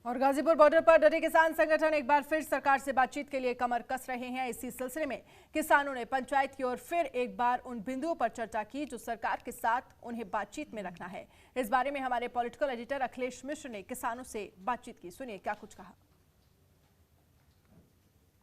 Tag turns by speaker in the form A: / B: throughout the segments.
A: और गाजीपुर बॉर्डर पर डटे किसान संगठन एक बार फिर सरकार से बातचीत के लिए कमर कस रहे हैं। इसी सिलसिले में किसानों ने पंचायत की ओर फिर एक बार उन बिंदुओं पर चर्चा की जो सरकार के साथ उन्हें बातचीत में रखना है। इस बारे में हमारे पॉलिटिकल एडिटर अखिलेश मिश्र ने किसानों से बातचीत की। सुनिए क्या कुछ कहा।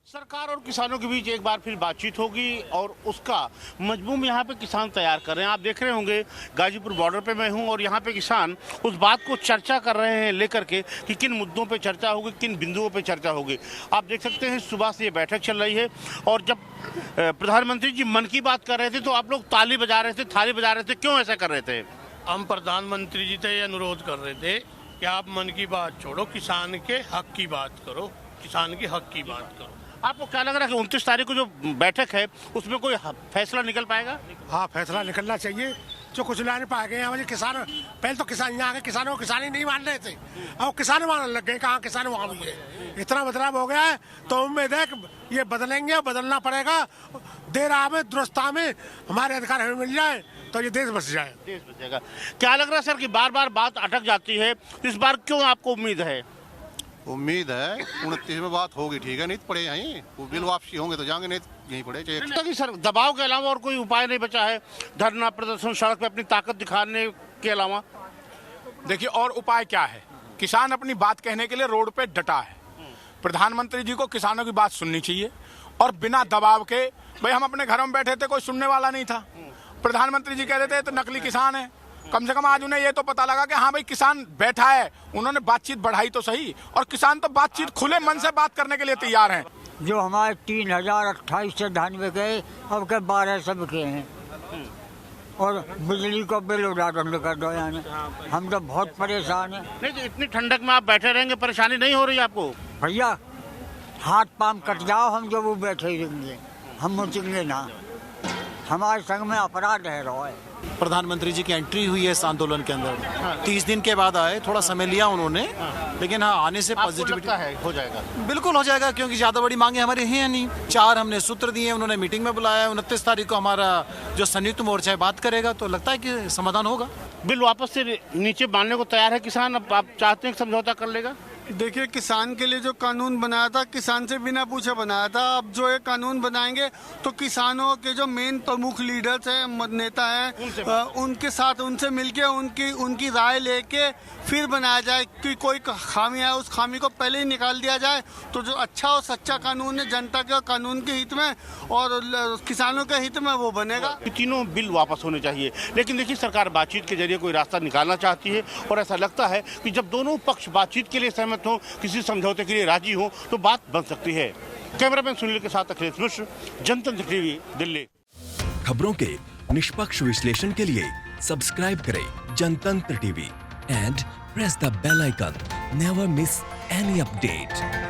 B: सरकार और किसानों के बीच एक बार फिर बातचीत होगी और उसका मजमून यहाँ पे किसान तैयार कर रहे हैं। आप देख रहे होंगे गाजीपुर बॉर्डर पे मैं हूँ और यहाँ पे किसान उस बात को चर्चा कर रहे हैं लेकर के कि किन मुद्दों पे चर्चा होगी, किन बिंदुओं पे चर्चा होगी। आप देख सकते हैं सुबह से ये बैठक चल रही है और जब प्रधानमंत्री जी मन की बात कर रहे थे तो आप लोग ताली बजा रहे थे, थाली बजा रहे थे। क्यों ऐसा कर रहे थे?
C: हम प्रधानमंत्री जी से अनुरोध कर रहे थे कि आप मन की बात छोड़ो, किसान के हक की बात करो, किसान के हक की बात करो।
B: आपको क्या लग रहा है कि 29 तारीख को जो बैठक है उसमें कोई फैसला निकल पाएगा?
D: हाँ, फैसला निकलना चाहिए। जो कुछ ला नहीं पाएंगे यहाँ किसान, पहले तो किसान यहाँ के किसानों को किसान ही नहीं मान रहे थे, अब किसान मानने लग गए। कहाँ किसान वहाँ भी है। इतना बदलाव हो गया है तो उम्मीद है कि ये बदलेंगे, बदलना पड़ेगा। देर आवे दुरुस्ता में हमारे अधिकार हमें मिल जाए तो ये देश बच जाए।
B: देश बचेगा। क्या लग रहा है सर कि बार बार बात अटक जाती है, इस बार क्यों आपको उम्मीद है?
E: उम्मीद है 29 में बात होगी, ठीक है, नहीं तो पड़े यहीं, वो बिल वापसी होंगे तो जाएंगे, नहीं तो यहीं पड़े।
B: कि सर दबाव के अलावा और कोई उपाय नहीं बचा है? धरना प्रदर्शन, सड़क पे अपनी ताकत दिखाने के अलावा?
F: देखिए और उपाय क्या है? किसान अपनी बात कहने के लिए रोड पे डटा है। प्रधानमंत्री जी को किसानों की बात सुननी चाहिए और बिना दबाव के। भाई हम अपने घरों में बैठे थे, कोई सुनने वाला नहीं था। प्रधानमंत्री जी कह रहे थे तो नकली किसान है। कम से कम आज उन्हें ये तो पता लगा कि हाँ भाई किसान बैठा है, उन्होंने बातचीत बढ़ाई तो सही। और किसान तो बातचीत खुले मन से बात करने के लिए तैयार हैं।
G: जो हमारे 3028 से धान में गए अब के 1200 बिके हैं और बिजली को बिल उड़ा बंद कर दो। यानी हम तो बहुत परेशान हैं।
B: नहीं तो इतनी ठंडक में आप बैठे रहेंगे, परेशानी नहीं हो रही आपको?
G: भैया हाथ पांव कट जाओ, हम जो वो बैठे ही रहेंगे, हम मुचेंगे ना। हमारे संग में अपराध है रहा है।
H: प्रधानमंत्री जी की एंट्री हुई है इस आंदोलन के अंदर। 30 दिन के बाद आए, थोड़ा समय लिया उन्होंने, लेकिन हाँ आने से पॉजिटिविटी
B: है, हो जाएगा।
H: बिल्कुल हो जाएगा, क्योंकि ज्यादा बड़ी मांगे हमारे हैं नहीं। 4 हमने सूत्र दिए, उन्होंने मीटिंग में बुलाया। 29 तारीख को हमारा जो संयुक्त मोर्चा है बात करेगा, तो लगता है कि समाधान होगा।
B: बिल वापस से नीचे मानने को तैयार है किसान? अब आप चाहते हैं समझौता कर लेगा?
I: देखिए, किसान के लिए जो कानून बनाया था, किसान से बिना पूछे बनाया था। अब जो ये कानून बनाएंगे तो किसानों के जो मेन प्रमुख लीडर्स हैं, नेता हैं, उनके साथ उनसे मिलके उनकी राय लेके फिर बनाया जाए कि कोई खामी है उस खामी को पहले ही निकाल दिया जाए। तो जो अच्छा और सच्चा कानून है जनता के और कानून के हित में और किसानों के हित में, वो बनेगा।
B: तीनों बिल वापस होने चाहिए, लेकिन देखिए सरकार बातचीत के जरिए कोई रास्ता निकालना चाहती है और ऐसा लगता है कि जब दोनों पक्ष बातचीत के लिए सहमत हो, किसी समझौते के लिए राजी हो, तो बात बन सकती है। कैमरामैन सुनील के साथ अखिलेश मिश्र, जनतंत्र टीवी, दिल्ली।
J: खबरों के निष्पक्ष विश्लेषण के लिए सब्सक्राइब करें Jantantra TV and press the bell icon. Never miss any update.